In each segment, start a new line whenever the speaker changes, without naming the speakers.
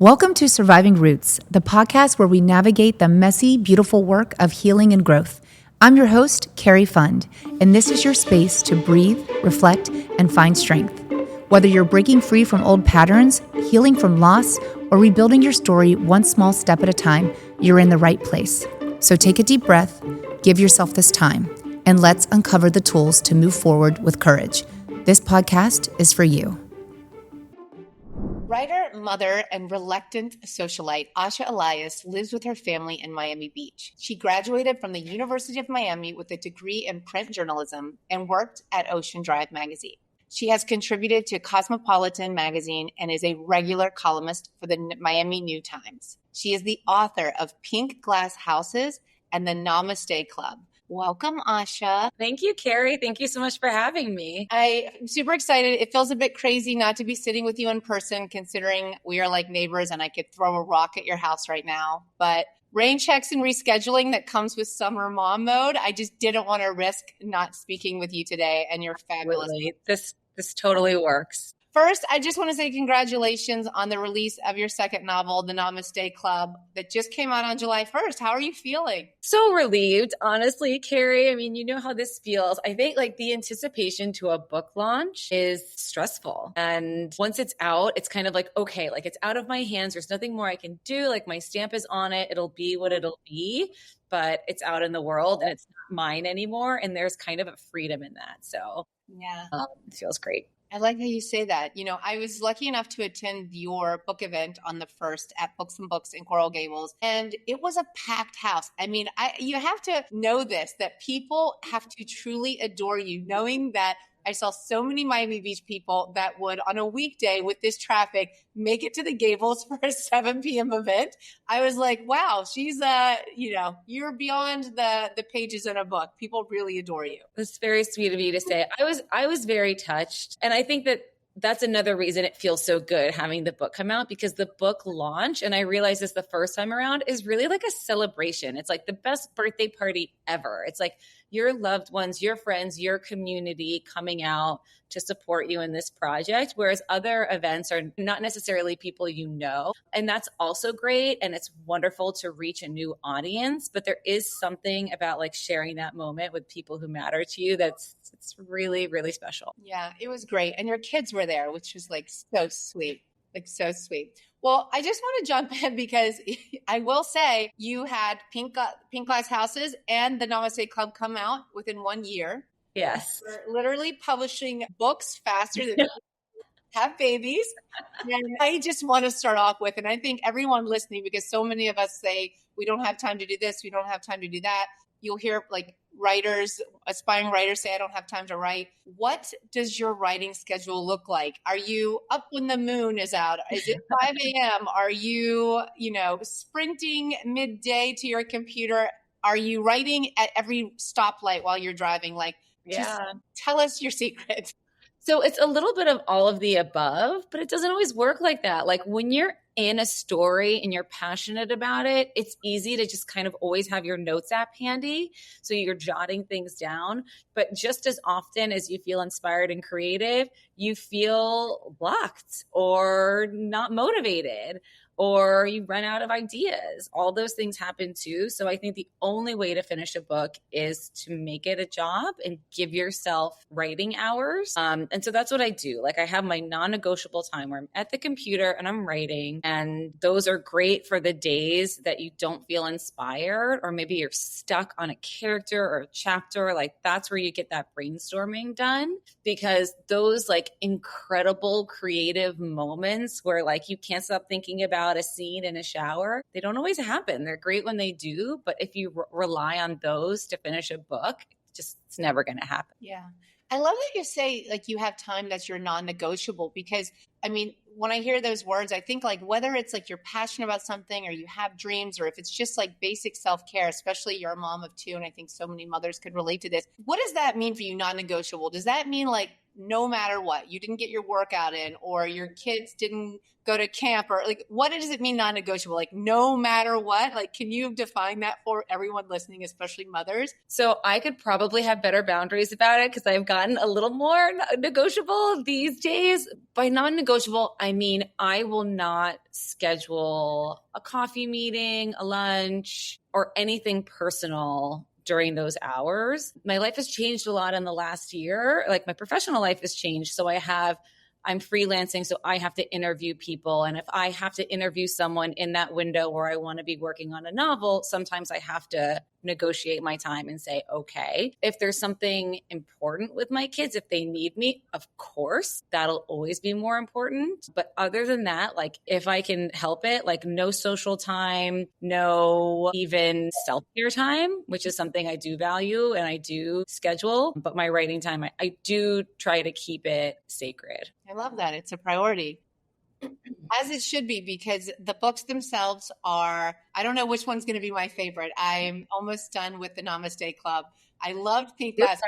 Welcome to Surviving Roots, the podcast where we navigate the messy, beautiful work of healing and growth. I'm your host, Cari, and this is your space to breathe, reflect, and find strength. Whether you're breaking free from old patterns, healing from loss, or rebuilding your story one small step at a time, you're in the right place. So take a deep breath, give yourself this time, and let's uncover the tools to move forward with courage. This podcast is for you. Writer, mother, and reluctant socialite Asha Elias lives with her family in Miami Beach. She graduated from the University of Miami with a degree in print journalism and worked at Ocean Drive magazine. She has contributed to Cosmopolitan magazine and is a regular columnist for the Miami New Times. She is the author of Pink Glass Houses and the Namaste Club. Welcome, Asha.
Thank you, Cari. Thank you so much for having me.
I'm super excited. It feels a bit crazy not to be sitting with you in person, considering we are like neighbors and I could throw a rock at your house right now. But rain checks and rescheduling that comes with summer mom mode, I just didn't want to risk not speaking with you today, and you're fabulous.
Absolutely. This totally works.
First, I just want to say congratulations on the release of your second novel, The Namaste Club, that just came out on July 1st. How are you feeling?
So relieved, honestly, Cari. I mean, you know how this feels. I think like the anticipation to a book launch is stressful. And once it's out, it's kind of like, okay, like it's out of my hands. There's nothing more I can do. Like my stamp is on it. It'll be what it'll be. But it's out in the world and it's not mine anymore. And there's kind of a freedom in that. So
yeah,
it feels great.
I like how you say that. You know, I was lucky enough to attend your book event on the 1st at Books and Books in Coral Gables, and it was a packed house. I mean, you have to know this, that people have to truly adore you, knowing that I saw so many Miami Beach people that would, on a weekday with this traffic, make it to the Gables for a 7 p.m. event. I was like, wow, she's, you're beyond the pages in a book. People really adore you.
That's very sweet of you to say. I was very touched. And I think that's another reason it feels so good having the book come out, because the book launch, and I realized this the first time around, is really like a celebration. It's like the best birthday party ever. It's like your loved ones, your friends, your community coming out to support you in this project, whereas other events are not necessarily people you know. And that's also great. And it's wonderful to reach a new audience. But there is something about like sharing that moment with people who matter to you it's really, really special.
Yeah, it was great. And your kids were there, which was like so sweet. Like so sweet. Well, I just want to jump in because I will say you had Pink Glass Houses and the Namaste Club come out within 1 year.
Yes.
We're literally publishing books faster than have babies. And I just want to start off with, and I think everyone listening, because so many of us say, we don't have time to do this, we don't have time to do that. You'll hear like aspiring writers say, I don't have time to write. What does your writing schedule look like? Are you up when the moon is out? Is it 5 a.m.? Are you, sprinting midday to your computer? Are you writing at every stoplight while you're driving? Like, just tell us your secret.
So it's a little bit of all of the above, but it doesn't always work like that. Like when you're in a story and you're passionate about it, it's easy to just kind of always have your notes app handy. So you're jotting things down. But just as often as you feel inspired and creative, you feel blocked or not motivated, or you run out of ideas. All those things happen too. So I think the only way to finish a book is to make it a job and give yourself writing hours. And so that's what I do. Like I have my non-negotiable time where I'm at the computer and I'm writing. And those are great for the days that you don't feel inspired, or maybe you're stuck on a character or a chapter. Like that's where you get that brainstorming done, because those like incredible creative moments where like you can't stop thinking about a scene in a shower, they don't always happen. They're great when they do, but if you rely on those to finish a book, it's never going to happen.
Yeah. I love that you say like you have time that's your non-negotiable, because I mean, when I hear those words, I think like whether it's like you're passionate about something or you have dreams, or if it's just like basic self-care, especially you're a mom of two, and I think so many mothers could relate to this. What does that mean for you, non-negotiable? Does that mean like no matter what, you didn't get your workout in, or your kids didn't go to camp, or like, what does it mean non-negotiable? Like, no matter what, like, can you define that for everyone listening, especially mothers?
So I could probably have better boundaries about it because I've gotten a little more negotiable these days. By non-negotiable, I mean, I will not schedule a coffee meeting, a lunch, or anything personal during those hours. My life has changed a lot in the last year. Like my professional life has changed. So I'm freelancing, so I have to interview people. And if I have to interview someone in that window where I want to be working on a novel, sometimes I have to negotiate my time and say, okay, if there's something important with my kids, if they need me, of course, that'll always be more important. But other than that, like if I can help it, like no social time, no even self-care time, which is something I do value and I do schedule. But my writing time, I do try to keep it sacred.
I love that. It's a priority. As it should be, because the books themselves are, I don't know which one's going to be my favorite. I'm almost done with the Namaste Club. I loved Pink Glass.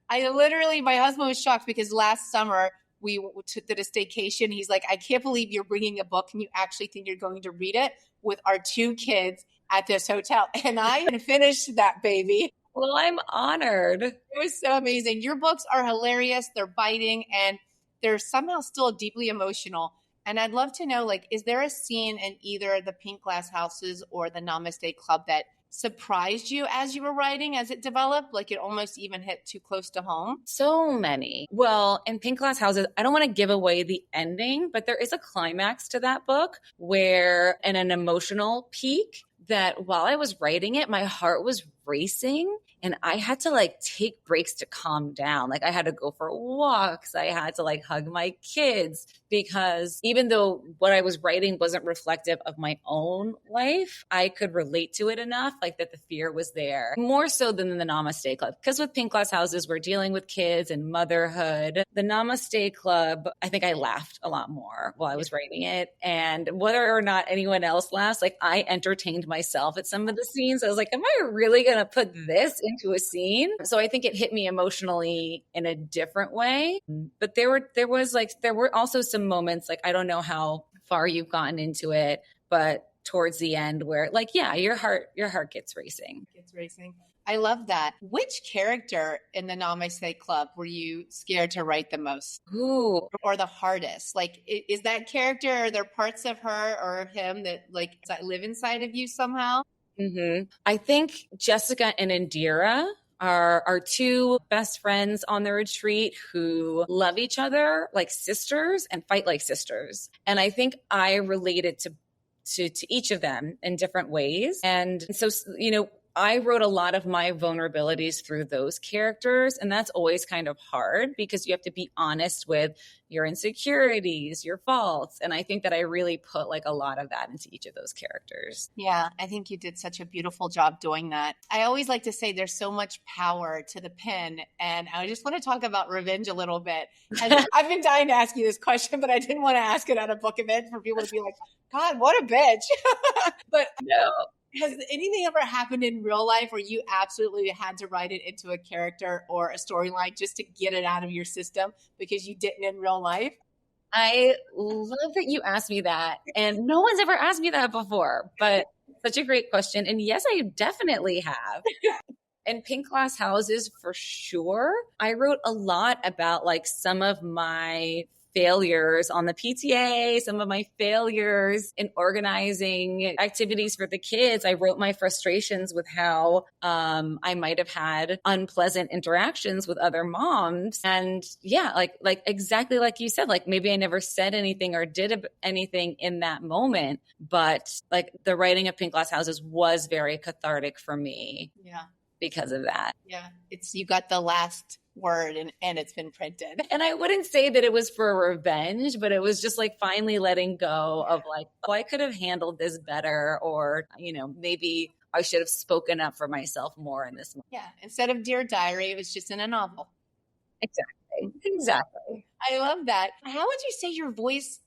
My husband was shocked because last summer we did a staycation. He's like, I can't believe you're bringing a book and you actually think you're going to read it with our 2 kids at this hotel. And I finished that baby.
Well, I'm honored.
It was so amazing. Your books are hilarious. They're biting and they're somehow still deeply emotional. And I'd love to know, like, is there a scene in either the Pink Glass Houses or the Namaste Club that surprised you as you were writing, as it developed? Like it almost even hit too close to home?
So many. Well, in Pink Glass Houses, I don't want to give away the ending, but there is a climax to that book where, in an emotional peak, that while I was writing it, my heart was racing and I had to like take breaks to calm down. Like I had to go for walks. I had to like hug my kids because even though what I was writing wasn't reflective of my own life, I could relate to it enough, like that the fear was there more so than the Namaste Club. Because with Pink Glass Houses, we're dealing with kids and motherhood. The Namaste Club, I think I laughed a lot more while I was writing it. And whether or not anyone else laughs, like I entertained myself at some of the scenes. I was like, am I really going to put this into a scene? So I think it hit me emotionally in a different way. But there were also some moments, like, I don't know how far you've gotten into it, but towards the end where like, yeah, your heart gets racing.
I love that. Which character in the Namaste Club were you scared to write the most?
Ooh.
Or the hardest? Like, is that character, are there parts of her or him that like that live inside of you somehow?
Mm-hmm. I think Jessica and Indira are our 2 best friends on the retreat who love each other like sisters and fight like sisters. And I think I related to each of them in different ways. And so, I wrote a lot of my vulnerabilities through those characters. And that's always kind of hard because you have to be honest with your insecurities, your faults. And I think that I really put like a lot of that into each of those characters.
Yeah, I think you did such a beautiful job doing that. I always like to say there's so much power to the pen. And I just want to talk about revenge a little bit. And I've been dying to ask you this question, but I didn't want to ask it at a book event for people to be like, God, what a bitch. But no. Has anything ever happened in real life where you absolutely had to write it into a character or a storyline just to get it out of your system because you didn't in real life?
I love that you asked me that. And no one's ever asked me that before, but such a great question. And yes, I definitely have. In Pink Glass Houses, for sure. I wrote a lot about like some of my failures on the PTA, some of my failures in organizing activities for the kids. I wrote my frustrations with how I might have had unpleasant interactions with other moms. And yeah, like exactly like you said, like maybe I never said anything or did anything in that moment, but like the writing of Pink Glass Houses was very cathartic for me.
Yeah.
Because of that.
Yeah. You got the last word and it's been printed.
And I wouldn't say that it was for revenge, but it was just like finally letting go of like, oh, I could have handled this better, or, maybe I should have spoken up for myself more in this moment.
Yeah. Instead of Dear Diary, it was just in a novel.
Exactly.
I love that. How would you say your voice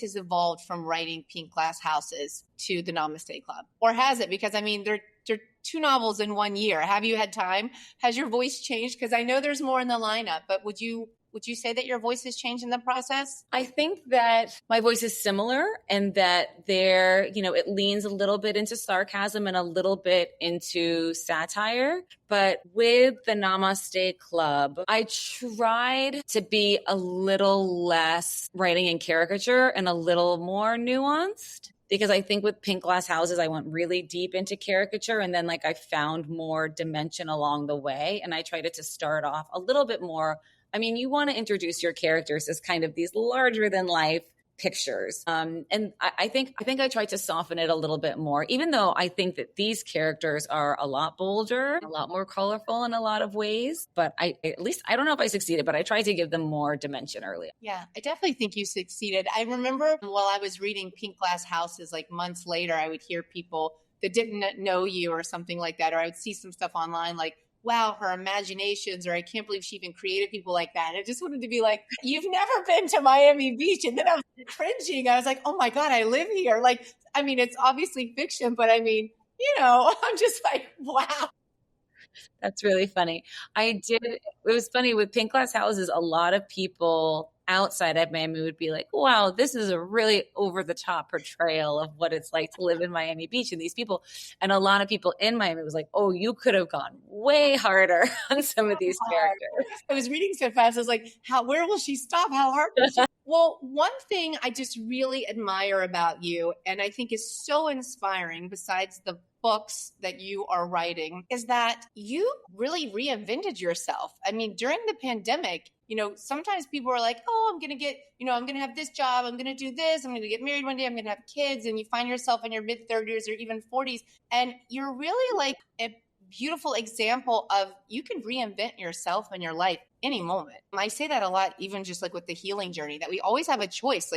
has evolved from writing Pink Glass Houses to the Namaste Club? Or has it? Because I mean, they're two novels in 1 year. Have you had time? Has your voice changed? Because I know there's more in the lineup, but would you say that your voice has changed in the process?
I think that my voice is similar and that there, it leans a little bit into sarcasm and a little bit into satire. But with the Namaste Club, I tried to be a little less writing in caricature and a little more nuanced. Because I think with Pink Glass Houses, I went really deep into caricature and then I found more dimension along the way. And I tried to start off a little bit more. I mean, you want to introduce your characters as kind of these larger than life pictures. And I think I tried to soften it a little bit more, even though I think that these characters are a lot bolder, a lot more colorful in a lot of ways. But I don't know if I succeeded, but I tried to give them more dimension early.
Yeah, I definitely think you succeeded. I remember while I was reading Pink Glass Houses, months later, I would hear people that didn't know you or something like that, or I would see some stuff online wow, her imaginations, or I can't believe she even created people like that. And I just wanted to be like, you've never been to Miami Beach. And then I was cringing. I was like, oh my God, I live here. It's obviously fiction, but I'm just like, wow.
That's really funny. It was funny with Pink Glass Houses, a lot of people outside of Miami would be like, wow, this is a really over the top portrayal of what it's like to live in Miami Beach and these people. And a lot of people in Miami was like, oh, you could have gone way harder on some of these characters.
I was reading so fast. I was like, where will she stop? How hard will she? Well, one thing I just really admire about you, and I think is so inspiring besides the books that you are writing, is that you really reinvented yourself. I mean, during the pandemic, sometimes people are like, oh, I'm going to have this job. I'm going to do this. I'm going to get married one day. I'm going to have kids. And you find yourself in your mid 30s or even 40s. And you're really a beautiful example of you can reinvent yourself in your life any moment. I say that a lot, even just with the healing journey, that we always have a choice,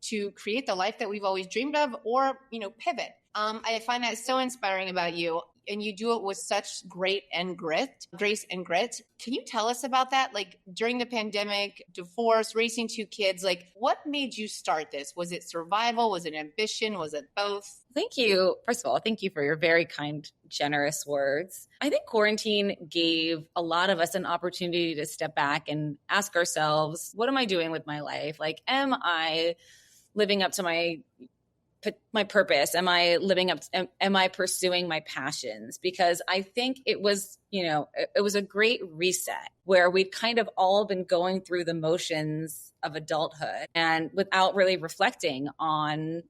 to create the life that we've always dreamed of or, pivot. I find that so inspiring about you. And you do it with such grace and grit. Can you tell us about that? During the pandemic, divorce, raising two kids, what made you start this? Was it survival? Was it ambition? Was it both?
Thank you. First of all, thank you for your very kind, generous words. I think quarantine gave a lot of us an opportunity to step back and ask ourselves, what am I doing with my life? Am I living up to my purpose? Am I pursuing my passions? Because I think it was a great reset where we'd kind of all been going through the motions of adulthood and without really reflecting on,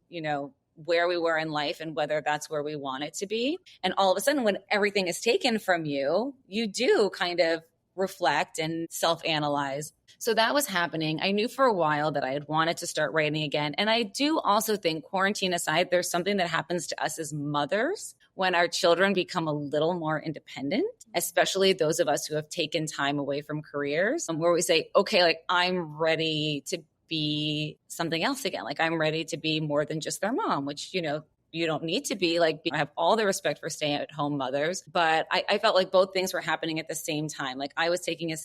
where we were in life and whether that's where we want it to be. And all of a sudden, when everything is taken from you, you do kind of reflect and self-analyze. So that was happening. I knew for a while that I had wanted to start writing again. And I do also think, quarantine aside, there's something that happens to us as mothers when our children become a little more independent, especially those of us who have taken time away from careers, where we say, okay, I'm ready to be something else again. I'm ready to be more than just their mom, which, you don't need to be. I have all the respect for stay-at-home mothers, but I felt like both things were happening at the same time. I was taking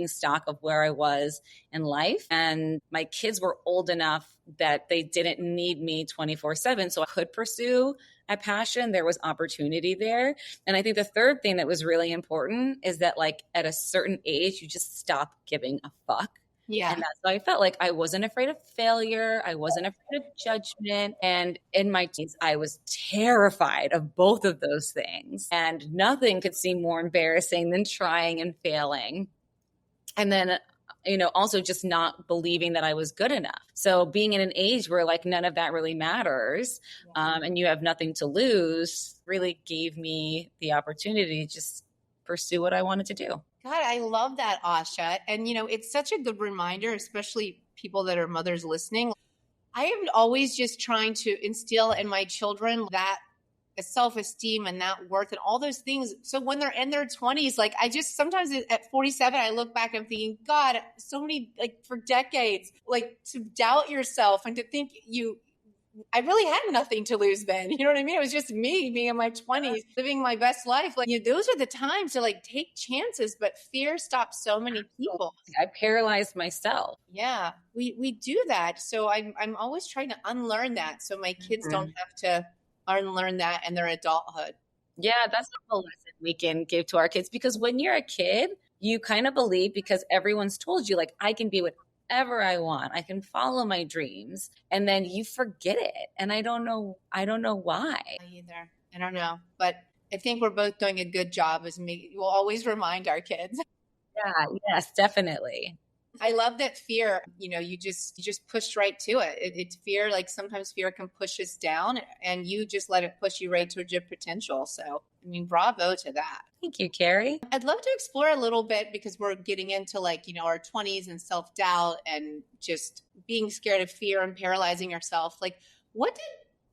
stock of where I was in life, and my kids were old enough that they didn't need me 24/7, so I could pursue a passion. There was opportunity there. And I think the third thing that was really important is that at a certain age, you just stop giving a fuck.
Yeah.
And that's why I felt like I wasn't afraid of failure. I wasn't afraid of judgment. And in my teens, I was terrified of both of those things. And nothing could seem more embarrassing than trying and failing. And then, also just not believing that I was good enough. So being in an age where none of that really matters, and you have nothing to lose, really gave me the opportunity to just pursue what I wanted to do.
God, I love that, Asha. And, it's such a good reminder, especially people that are mothers listening. I am always just trying to instill in my children that self-esteem and that worth and all those things. So when they're in their 20s, I just sometimes at 47, I look back and I'm thinking, God, so many, for decades, to doubt yourself and to think I really had nothing to lose then. You know what I mean? It was just me being in my 20s, living my best life. Those are the times to take chances, but fear stops so many people.
I paralyzed myself.
Yeah, we do that. So I'm always trying to unlearn that so my kids don't have to unlearn that in their adulthood.
Yeah, that's a lesson we can give to our kids because when you're a kid, you kind of believe because everyone's told you, like, I can be whatever I want, I can follow my dreams, and then you forget it. And I don't know why.
Either. I don't know. But I think we're both doing a good job as me. We'll always remind our kids.
Yeah, yes, definitely.
I love that fear, you just pushed right to it. It's fear, like sometimes fear can push us down and you just let it push you right towards your potential. So, I mean, bravo to that.
Thank you, Cari.
I'd love to explore a little bit because we're getting into like, our 20s and self-doubt and just being scared of fear and paralyzing yourself. Like, what did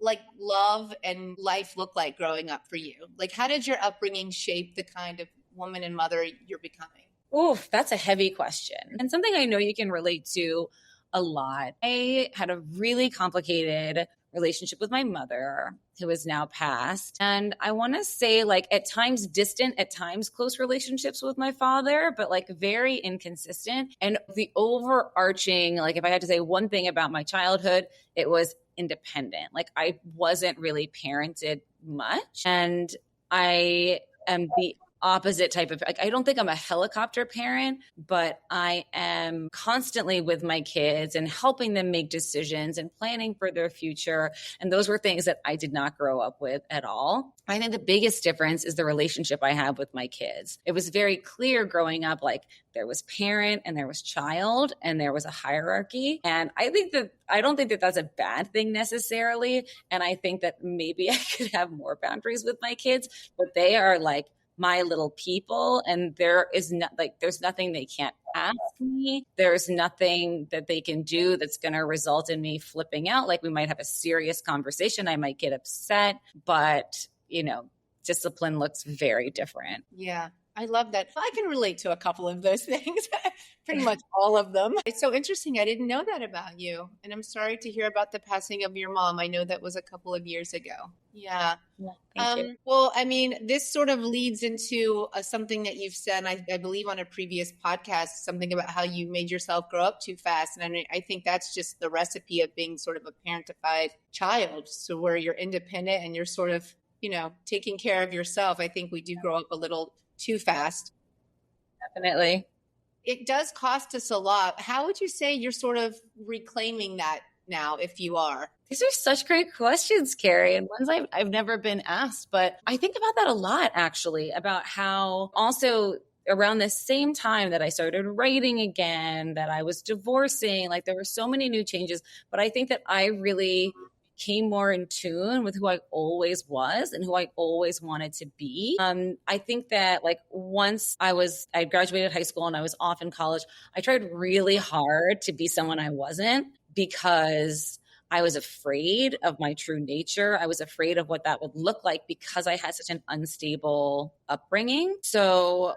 like love and life look like growing up for you? Like, how did your upbringing shape the kind of woman and mother you're becoming?
Oof, that's a heavy question. And something I know you can relate to a lot. I had a really complicated relationship with my mother, who is now passed. And I want to say, like, at times distant, at times close relationships with my father, but like very inconsistent. And the overarching, like, if I had to say one thing about my childhood, it was independent. Like, I wasn't really parented much. And I am the opposite type of, like, I don't think I'm a helicopter parent, but I am constantly with my kids and helping them make decisions and planning for their future. And those were things that I did not grow up with at all. I think the biggest difference is the relationship I have with my kids. It was very clear growing up, like, there was parent and there was child and there was a hierarchy. And I don't think that that's a bad thing necessarily. And I think that maybe I could have more boundaries with my kids, but they are like my little people, and there's nothing they can't ask me. There's nothing that they can do that's going to result in me flipping out. Like, we might have a serious conversation, I might get upset, but discipline looks very different.
Yeah, I love that. I can relate to a couple of those things, pretty much all of them. It's so interesting. I didn't know that about you. And I'm sorry to hear about the passing of your mom. I know that was a couple of years ago. Yeah.
Yeah, thank you.
Well, I mean, this sort of leads into something that you've said, I believe on a previous podcast, something about how you made yourself grow up too fast. And I think that's just the recipe of being sort of a parentified child. So where you're independent and you're sort of, taking care of yourself. I think we do grow up a little too fast.
Definitely.
It does cost us a lot. How would you say you're sort of reclaiming that now, if you are?
These are such great questions, Cari, and ones I've never been asked. But I think about that a lot, actually, about how also around the same time that I started writing again, that I was divorcing, like, there were so many new changes. But I think that I really became more in tune with who I always was and who I always wanted to be. I think that, like, once I graduated high school and I was off in college, I tried really hard to be someone I wasn't because I was afraid of my true nature. I was afraid of what that would look like because I had such an unstable upbringing. So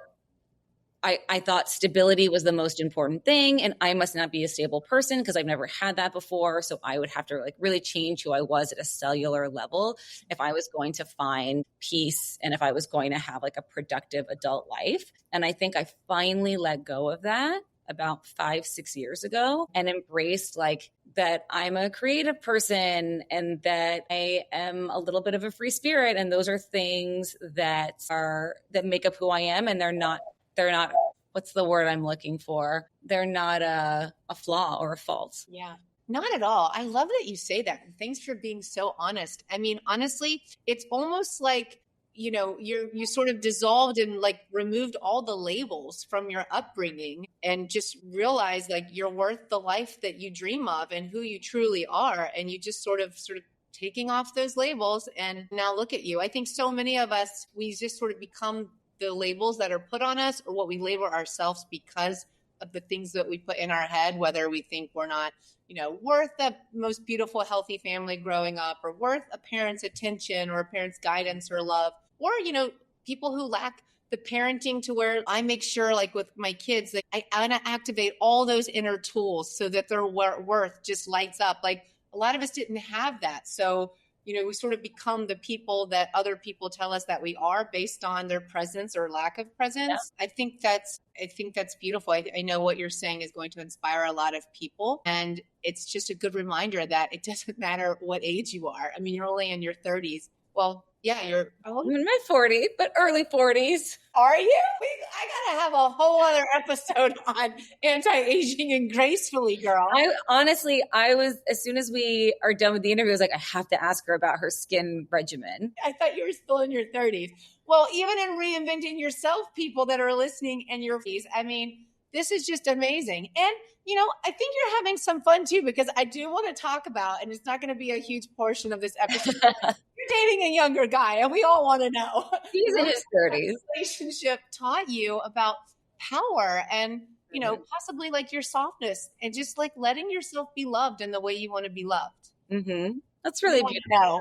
I thought stability was the most important thing, and I must not be a stable person because I've never had that before. So I would have to, like, really change who I was at a cellular level if I was going to find peace and if I was going to have, like, a productive adult life. And I think I finally let go of that about 5-6 years ago and embraced, like, that I'm a creative person and that I am a little bit of a free spirit. And those are things that make up who I am. And they're not, what's the word I'm looking for? They're not a flaw or a fault.
Yeah. Not at all. I love that you say that. Thanks for being so honest. I mean, honestly, it's almost like, you sort of dissolved and, like, removed all the labels from your upbringing and just realized, like, you're worth the life that you dream of and who you truly are. And you just sort of taking off those labels. And now look at you. I think so many of us, we just sort of become the labels that are put on us or what we label ourselves because of the things that we put in our head, whether we think we're not, worth the most beautiful, healthy family growing up or worth a parent's attention or a parent's guidance or love, or, people who lack the parenting to where I make sure, like with my kids, that I want to activate all those inner tools so that their worth just lights up. Like, a lot of us didn't have that. So, we sort of become the people that other people tell us that we are based on their presence or lack of presence. Yeah. I think that's beautiful. I know what you're saying is going to inspire a lot of people. And it's just a good reminder that it doesn't matter what age you are. I mean, you're only in your 30s. Well, yeah, you're,
I'm in my 40s, but early 40s.
are you? I gotta have a whole other episode on anti-aging and gracefully, girl.
I was, as soon as we are done with the interview, I was like, I have to ask her about her skin regimen.
I thought you were still in your 30s. Well, even in reinventing yourself, people that are listening in your 40s, I mean, this is just amazing. And, you know, I think you're having some fun too, because I do want to talk about, and it's not going to be a huge portion of this episode. You're dating a younger guy, and we all want to know.
He's in his 30s.
Relationship taught you about power and, you know, possibly like your softness and just like letting yourself be loved in the way you want to be loved.
Mm-hmm. That's really beautiful.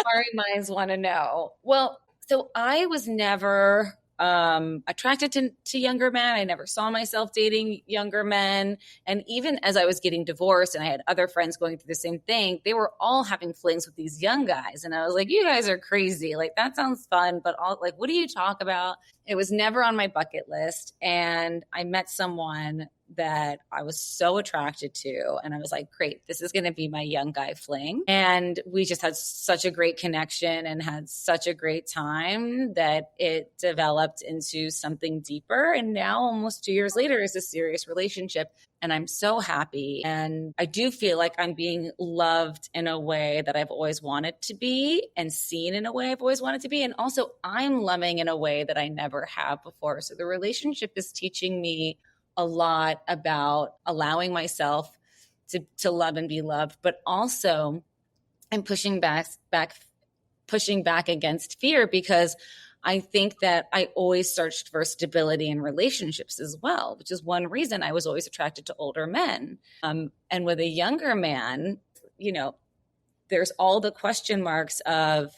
Our minds want to know. Well, so I was never attracted to younger men. I never saw myself dating younger men. And even as I was getting divorced and I had other friends going through the same thing, they were all having flings with these young guys. And I was like, you guys are crazy. Like, that sounds fun, but all, like, what do you talk about? It was never on my bucket list. And I met someone that I was so attracted to. And I was like, great, this is going to be my young guy fling. And we just had such a great connection and had such a great time that it developed into something deeper. And now, almost 2 years later, is a serious relationship. And I'm so happy. And I do feel like I'm being loved in a way that I've always wanted to be and seen in a way I've always wanted to be. And also, I'm loving in a way that I never have before. So the relationship is teaching me a lot about allowing myself to love and be loved, but also I'm pushing back against fear, because I think that I always searched for stability in relationships as well, which is one reason I was always attracted to older men. And with a younger man, you know, there's all the question marks of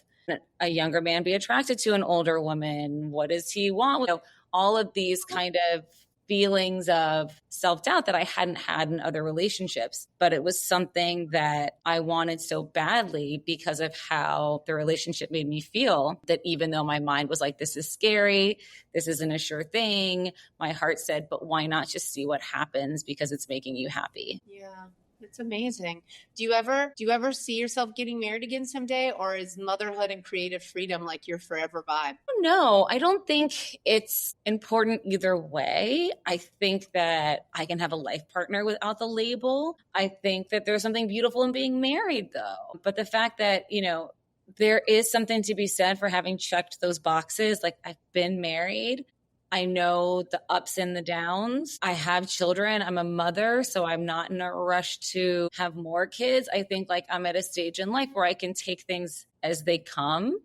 a younger man be attracted to an older woman. What does he want? You know, all of these kind of feelings of self-doubt that I hadn't had in other relationships, but it was something that I wanted so badly because of how the relationship made me feel, that even though my mind was like, this is scary, this isn't a sure thing, my heart said, but why not just see what happens because it's making you happy?
Yeah. It's amazing. Do you ever see yourself getting married again someday, or is motherhood and creative freedom like your forever vibe?
No, I don't think it's important either way. I think that I can have a life partner without the label. I think that there's something beautiful in being married, though. But the fact that, you know, there is something to be said for having checked those boxes. Like, I've been married. I know the ups and the downs. I have children. I'm a mother, so I'm not in a rush to have more kids. I think like I'm at a stage in life where I can take things as they come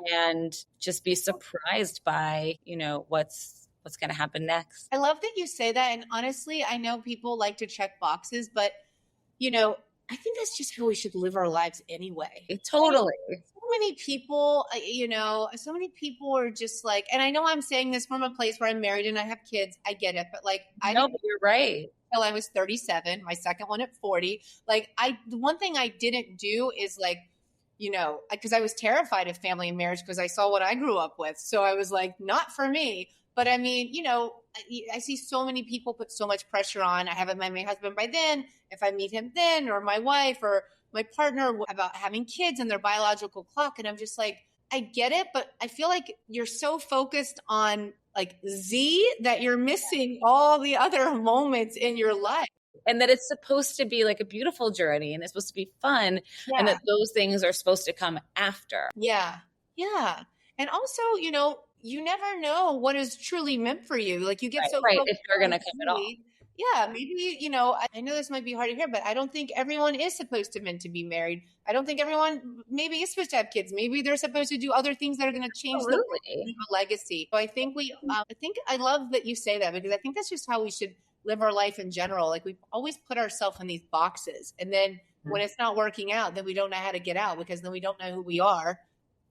and just be surprised by, you know, what's going to happen next.
I love that you say that. And honestly, I know people like to check boxes, but, you know, I think that's just how we should live our lives anyway.
Totally.
So many people, you know, so many people are just like, and I know I'm saying this from a place where I'm married and I have kids. I get it. But like, I
know, but you're right.
Until I was 37, my second one at 40. Like, the one thing I didn't do is like, you know, because I was terrified of family and marriage because I saw what I grew up with. So I was like, not for me. But I mean, you know, I see so many people put so much pressure on. I haven't met my husband by then. If I meet him then, or my wife or my partner, about having kids and their biological clock. And I'm just like, I get it, but I feel like you're so focused on like Z that you're missing all the other moments in your life.
And that it's supposed to be like a beautiful journey and it's supposed to be fun. Yeah. And that those things are supposed to come after.
Yeah. Yeah. And also, you know, you never know what is truly meant for you. Like, you get so
right if they're going to come at all.
Yeah, maybe, you know, I know this might be hard to hear, but I don't think everyone is supposed to meant to be married. I don't think everyone maybe is supposed to have kids. Maybe they're supposed to do other things that are going to change the legacy. So I think I love that you say that, because I think that's just how we should live our life in general. Like, we always put ourselves in these boxes, and then when it's not working out, then we don't know how to get out, because then we don't know who we are.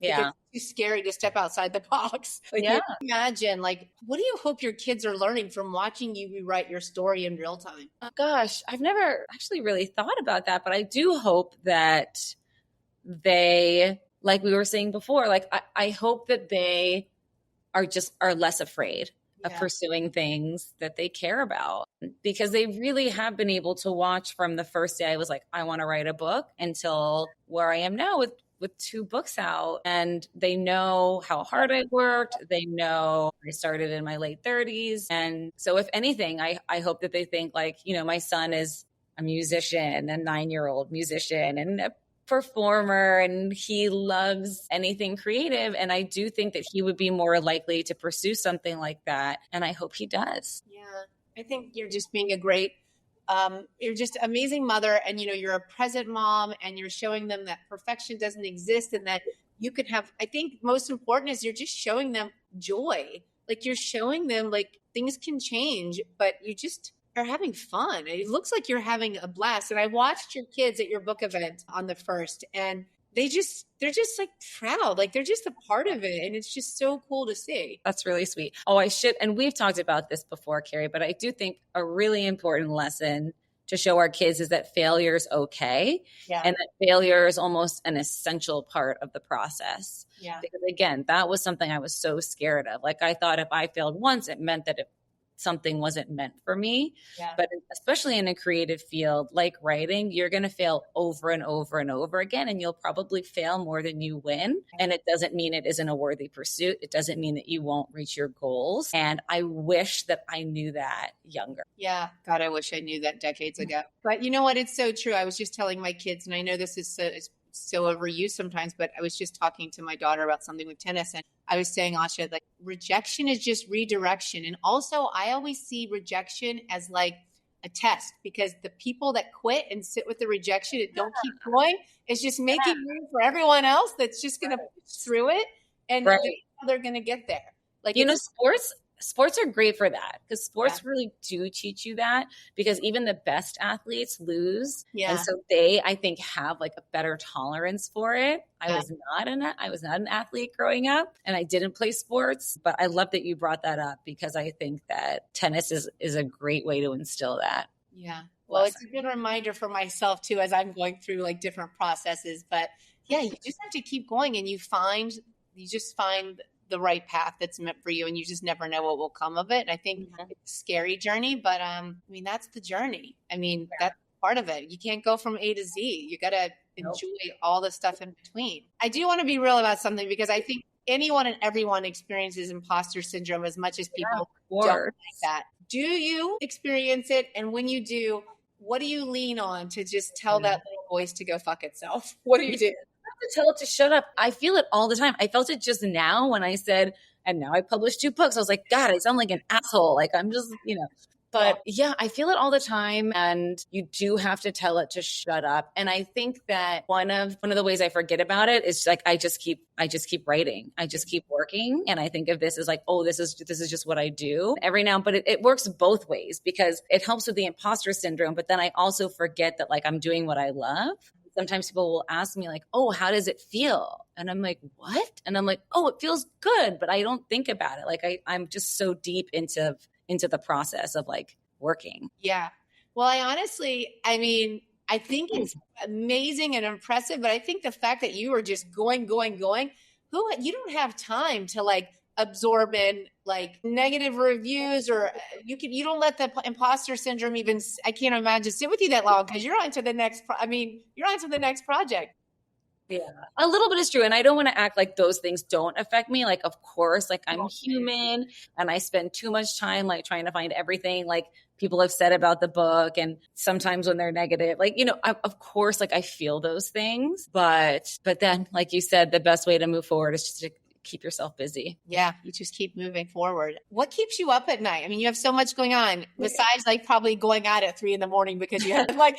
Yeah.
It's too scary to step outside the box. Like,
yeah.
Imagine, like, what do you hope your kids are learning from watching you rewrite your story in real time?
Oh, gosh, I've never actually really thought about that, but I do hope that they, like we were saying before, like, I hope that they are less afraid of pursuing things that they care about, because they really have been able to watch from the first day I was like, I want to write a book, until where I am now with with 2 books out, and they know how hard I worked. They know I started in my late 30s. And so if anything, I hope that they think like, my son is a musician, a 9-year-old musician and a performer, and he loves anything creative. And I do think that he would be more likely to pursue something like that. And I hope he does.
Yeah. I think you're just being a great, you're just an amazing mother. And, you're a present mom, and you're showing them that perfection doesn't exist, and that you could have, I think most important is you're just showing them joy. Like you're showing them like things can change, but you just are having fun. It looks like you're having a blast. And I watched your kids at your book event on the first, and they're just like proud, like they're just a part of it. And it's just so cool to see.
That's really sweet. Oh, I should. And we've talked about this before, Cari, but I do think a really important lesson to show our kids is that failure is okay.
Yeah.
And that failure is almost an essential part of the process.
Yeah.
Because again, that was something I was so scared of. Like I thought if I failed once, it meant that something wasn't meant for me.
Yeah.
But especially in a creative field like writing, you're going to fail over and over and over again, and you'll probably fail more than you win. And it doesn't mean it isn't a worthy pursuit. It doesn't mean that you won't reach your goals. And I wish that I knew that younger.
Yeah. God, I wish I knew that decades ago. But you know what? It's so true. I was just telling my kids, and I know this is so overused sometimes, but I was just talking to my daughter about something with tennis, and I was saying, Asha, like rejection is just redirection. And also I always see rejection as like a test, because the people that quit and sit with the rejection and don't keep going is just making room for everyone else that's just going to push through it. And they're going to get there. Like,
sports are great for that, because sports really do teach you that, because even the best athletes lose.
Yeah.
And so they, I think, have like a better tolerance for it. I was not an athlete growing up, and I didn't play sports, but I love that you brought that up, because I think that tennis is a great way to instill that.
Yeah. Well, it's a good reminder for myself too, as I'm going through like different processes, but yeah, you just have to keep going, and you just find the right path that's meant for you, and you just never know what will come of it. And I think it's a scary journey, but I mean, that's the journey. I mean, that's part of it. You can't go from A to Z. You got to enjoy all the stuff in between. I do want to be real about something, because I think anyone and everyone experiences imposter syndrome as much as people don't like that. Do you experience it? And when you do, what do you lean on to just tell that little voice to go fuck itself? What do you do?
To tell it to shut up. I feel it all the time. I felt it just now when I said, and now I published 2 books. I was like, God, I sound like an asshole. Like I'm just, but yeah, I feel it all the time. And you do have to tell it to shut up. And I think that one of the ways I forget about it is like, I just keep writing. I just keep working. And I think of this as like, oh, this is just what I do every now. But it works both ways, because it helps with the imposter syndrome. But then I also forget that like I'm doing what I love. Sometimes people will ask me like, oh, how does it feel? And I'm like, what? And I'm like, oh, it feels good. But I don't think about it. Like I'm just so deep into the process of like working.
Yeah. Well, I mean, I think it's amazing and impressive, but I think the fact that you are just going, you don't have time to like absorb in like negative reviews, or you don't let the imposter syndrome even, I can't imagine, sit with you that long, because you're on to the next project.
Yeah, a little bit is true. And I don't want to act like those things don't affect me. Like, of course, like I'm human, and I spend too much time like trying to find everything like people have said about the book. And sometimes when they're negative, like, of course, like I feel those things, but then like you said, the best way to move forward is just to keep yourself busy.
Yeah, you just keep moving forward. What keeps you up at night? I mean, you have so much going on besides like probably going out at 3 a.m. because you have like,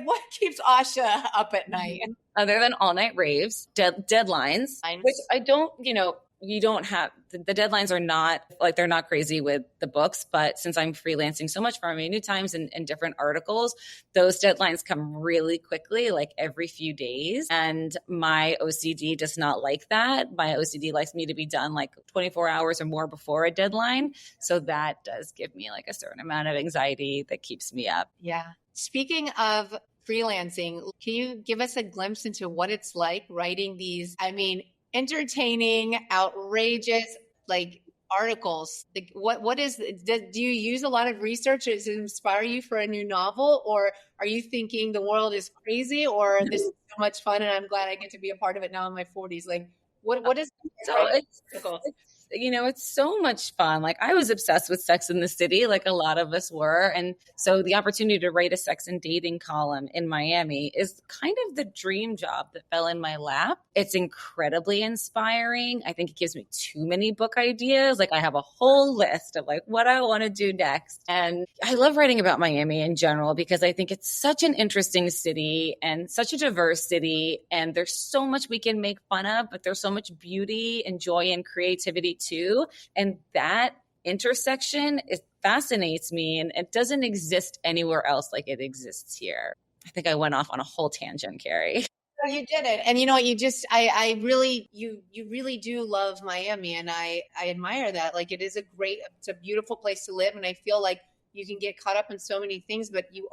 what keeps Asha up at night?
Other than all night raves, deadlines, which I don't, you don't have, the deadlines are not like, they're not crazy with the books, but since I'm freelancing so much for my New Times and different articles, those deadlines come really quickly, like every few days. And my OCD does not like that. My OCD likes me to be done like 24 hours or more before a deadline. So that does give me like a certain amount of anxiety that keeps me up.
Yeah. Speaking of freelancing, can you give us a glimpse into what it's like writing these, entertaining, outrageous, like articles. Like, what is, do you use a lot of research? Does it inspire you for a new novel? Or are you thinking the world is crazy, or this is so much fun and I'm glad I get to be a part of it now in my 40s? Like, what is
So
writing
it's,
articles?
it's it's so much fun. Like I was obsessed with Sex in the City, like a lot of us were. And so the opportunity to write a sex and dating column in Miami is kind of the dream job that fell in my lap. It's incredibly inspiring. I think it gives me too many book ideas. Like I have a whole list of like what I want to do next. And I love writing about Miami in general because I think it's such an interesting city and such a diverse city. And there's so much we can make fun of, but there's so much beauty and joy and creativity too. And that intersection, it fascinates me, and it doesn't exist anywhere else like it exists here. I think I went off on a whole tangent, Cari.
Oh, you did it. And you know what, you just, I really, you really do love Miami. And I admire that. Like, it is it's a beautiful place to live. And I feel like you can get caught up in so many things, but you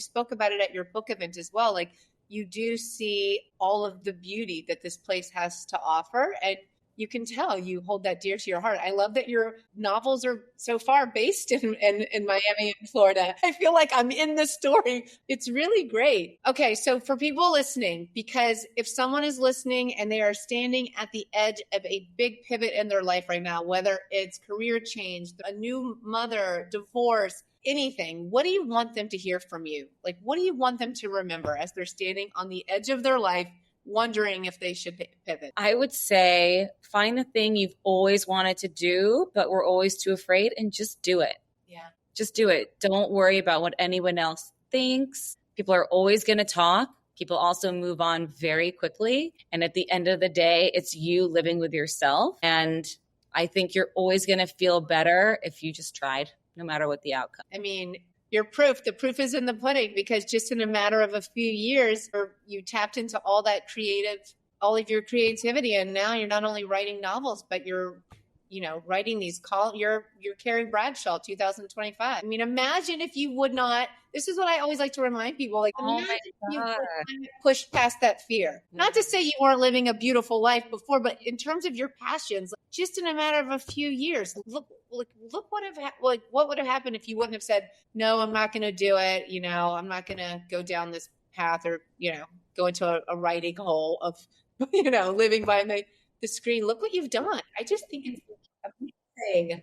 spoke about it at your book event as well. Like, you do see all of the beauty that this place has to offer. And you can tell you hold that dear to your heart. I love that your novels are so far based in Miami and Florida. I feel like I'm in the story. It's really great. Okay, so for people listening, because if someone is listening and they are standing at the edge of a big pivot in their life right now, whether it's career change, a new mother, divorce, anything, what do you want them to hear from you? Like, what do you want them to remember as they're standing on the edge of their life, wondering if they should pivot?
I would say find the thing you've always wanted to do, but we're always too afraid, and just do it.
Yeah.
Just do it. Don't worry about what anyone else thinks. People are always going to talk. People also move on very quickly. And at the end of the day, it's you living with yourself. And I think you're always going to feel better if you just tried, no matter what the outcome.
I mean, the proof is in the pudding, because just in a matter of a few years, you tapped into all of your creativity. And now you're not only writing novels, but you're, writing these you're Carrie Bradshaw 2025. I mean, imagine if you would not, this is what I always like to remind people, like, imagine if you would not push past that fear. Not to say you weren't living a beautiful life before, but in terms of your passions, just in a matter of a few years, look what would have happened if you wouldn't have said, no, I'm not going to do it. I'm not going to go down this path, or, go into a writing hole of, living by the screen. Look what you've done. I just think it's amazing.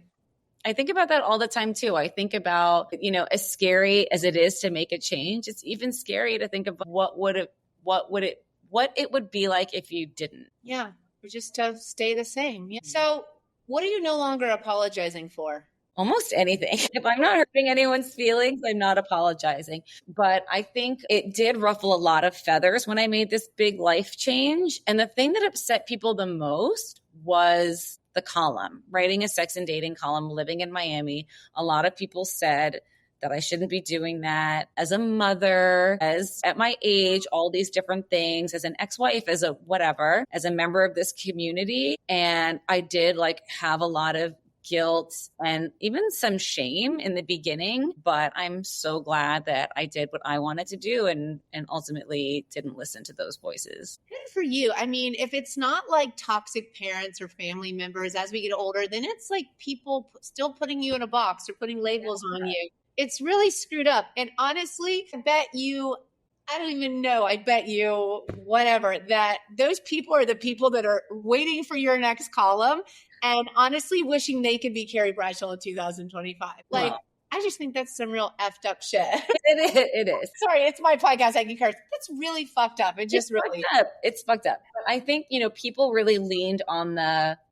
I think about that all the time too. I think about, as scary as it is to make a change, it's even scary to think about what it would be like if you didn't.
Yeah. Or just to stay the same. Yeah. So what are you no longer apologizing for?
Almost anything. If I'm not hurting anyone's feelings, I'm not apologizing. But I think it did ruffle a lot of feathers when I made this big life change. And the thing that upset people the most was the column, writing a sex and dating column, living in Miami. A lot of people said that I shouldn't be doing that as a mother, as at my age, all these different things, as an ex-wife, as a whatever, as a member of this community. And I did have a lot of guilt and even some shame in the beginning, but I'm so glad that I did what I wanted to do and ultimately didn't listen to those voices.
Good for you. I mean, if it's not like toxic parents or family members as we get older, then it's like people still putting you in a box or putting labels on you. It's really screwed up. And honestly, I don't even know. I bet you whatever, that those people are the people that are waiting for your next column and honestly wishing they could be Carrie Bradshaw in 2025. Like, I just think that's some real effed up shit.
It is.
Sorry, it's my podcast. I can curse. That's really fucked up.
It's fucked up. I think, people really leaned on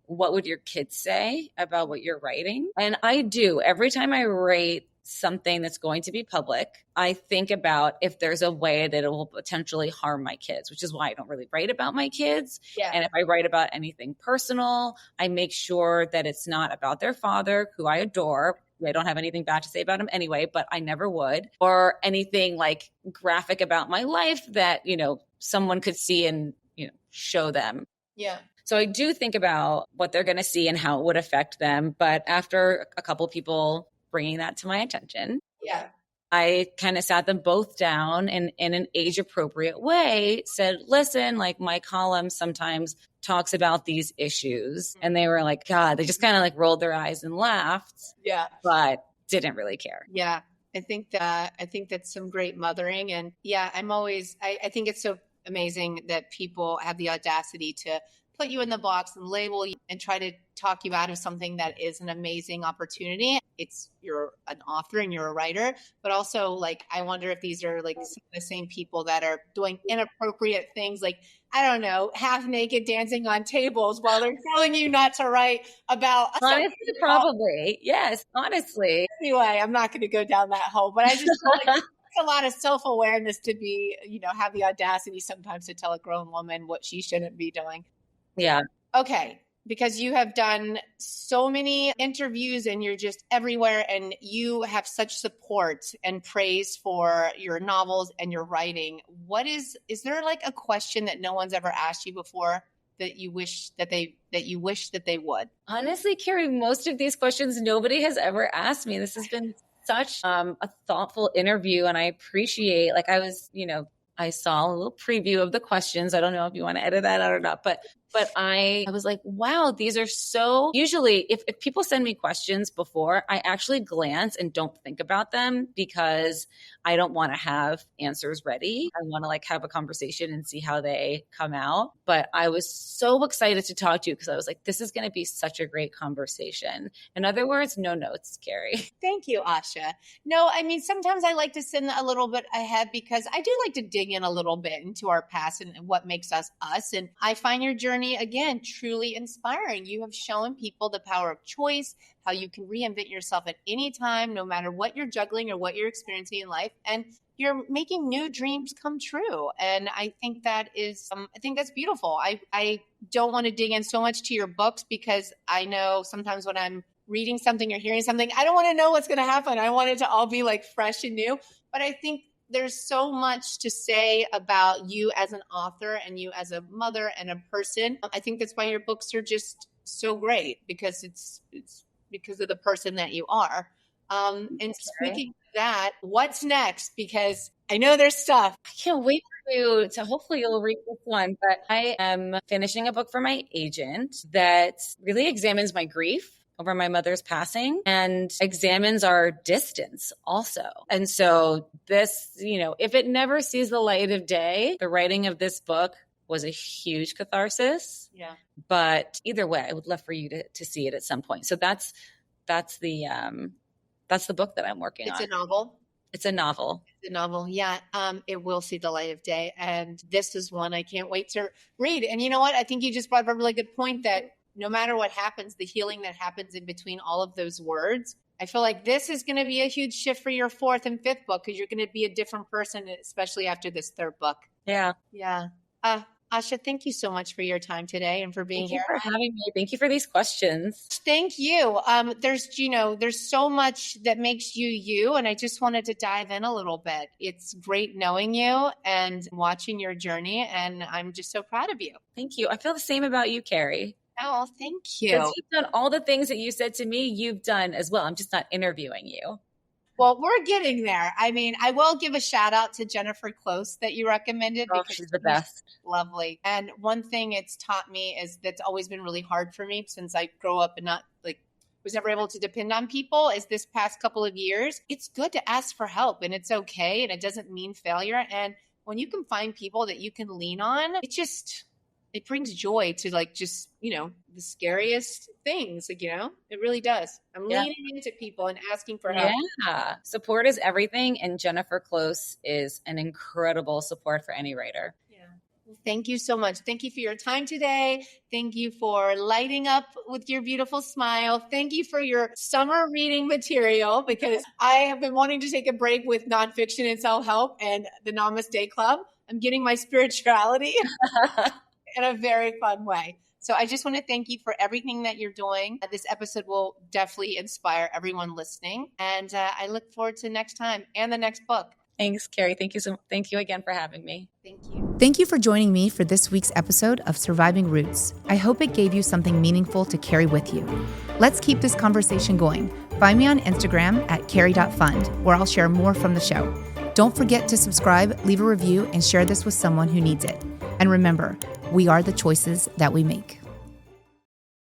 what would your kids say about what you're writing? And I do. Every time I write something that's going to be public, I think about if there's a way that it will potentially harm my kids, which is why I don't really write about my kids.
Yeah.
And if I write about anything personal, I make sure that it's not about their father, who I adore. I don't have anything bad to say about him anyway, but I never would. Or anything graphic about my life that, someone could see and, show them.
Yeah.
So I do think about what they're going to see and how it would affect them. But after a couple people bringing that to my attention.
Yeah.
I kind of sat them both down and in an age appropriate way said, listen, like my column sometimes talks about these issues. And they were like, God, they just kind of like rolled their eyes and laughed.
Yeah.
But didn't really care.
Yeah. I think that's some great mothering. And yeah, I think it's so amazing that people have the audacity to put you in the box and label you and try to talk you out of something that is an amazing opportunity. You're an author and you're a writer, but also like, I wonder if these are like some of the same people that are doing inappropriate things, like, I don't know, half naked dancing on tables while they're telling you not to write about.
Honestly, probably. Yes, honestly.
Anyway, I'm not going to go down that hole, but I just feel like it's a lot of self-awareness to be, have the audacity sometimes to tell a grown woman what she shouldn't be doing.
Yeah.
Okay. Because you have done so many interviews and you're just everywhere and you have such support and praise for your novels and your writing. Is there like a question that no one's ever asked you before that you wish that they would?
Honestly, Cari, most of these questions nobody has ever asked me. This has been such a thoughtful interview, and I appreciate, like, I saw a little preview of the questions. I don't know if you want to edit that out or not, but I was like, wow, these are so, usually if people send me questions before, I actually glance and don't think about them because I don't want to have answers ready. I want to like have a conversation and see how they come out. But I was so excited to talk to you because I was like, this is going to be such a great conversation. In other words, no notes, Cari.
Thank you, Asha. No, I mean, sometimes I like to send a little bit ahead because I do like to dig in a little bit into our past and what makes us us. And I find your journey, again, truly inspiring. You have shown people the power of choice, how you can reinvent yourself at any time, no matter what you're juggling or what you're experiencing in life. And you're making new dreams come true. And I think that is, I think that's beautiful. I don't want to dig in so much to your books because I know sometimes when I'm reading something or hearing something, I don't want to know what's going to happen. I want it to all be like fresh and new. But I think there's so much to say about you as an author and you as a mother and a person. I think that's why your books are just so great because it's because of the person that you are. And speaking of that, what's next? Because I know there's stuff.
I can't wait for you to, hopefully you'll read this one, but I am finishing a book for my agent that really examines my grief over my mother's passing and examines our distance also. And so this, if it never sees the light of day, the writing of this book was a huge catharsis.
Yeah.
But either way, I would love for you to see it at some point. So that's the book that I'm working on.
It's a novel.
It's a novel.
It's a novel. Yeah. It will see the light of day. And this is one I can't wait to read. And you know what? I think you just brought up a really good point that no matter what happens, the healing that happens in between all of those words, I feel like this is going to be a huge shift for your fourth and fifth book because you're going to be a different person, especially after this third book.
Yeah.
Yeah. Asha, thank you so much for your time today and for being here.
Thank you for having me. Thank you for these questions.
Thank you. There's so much that makes you you, and I just wanted to dive in a little bit. It's great knowing you and watching your journey, and I'm just so proud of you.
Thank you. I feel the same about you, Cari.
Oh, thank you.
Because you've done all the things that you said to me, you've done as well. I'm just not interviewing you.
Well, we're getting there. I mean, I will give a shout out to Jennifer Close that you recommended.
Oh, because she's the best.
Lovely. And one thing it's taught me is that's always been really hard for me since I grew up and was never able to depend on people is this past couple of years. It's good to ask for help and it's okay. And it doesn't mean failure. And when you can find people that you can lean on, it brings joy to the scariest things, it really does. I'm leaning into people and asking for help.
Yeah. Support is everything. And Jennifer Close is an incredible support for any writer.
Yeah. Well, thank you so much. Thank you for your time today. Thank you for lighting up with your beautiful smile. Thank you for your summer reading material because I have been wanting to take a break with nonfiction and self-help and the Namaste Club. I'm getting my spirituality in a very fun way. So I just want to thank you for everything that you're doing. This episode will definitely inspire everyone listening. And I look forward to next time and the next book.
Thanks, Cari. Thank you again for having me.
Thank you.
Thank you for joining me for this week's episode of Surviving Roots. I hope it gave you something meaningful to carry with you. Let's keep this conversation going. Find me on Instagram at cari.fund, where I'll share more from the show. Don't forget to subscribe, leave a review, and share this with someone who needs it. And remember, we are the choices that we make.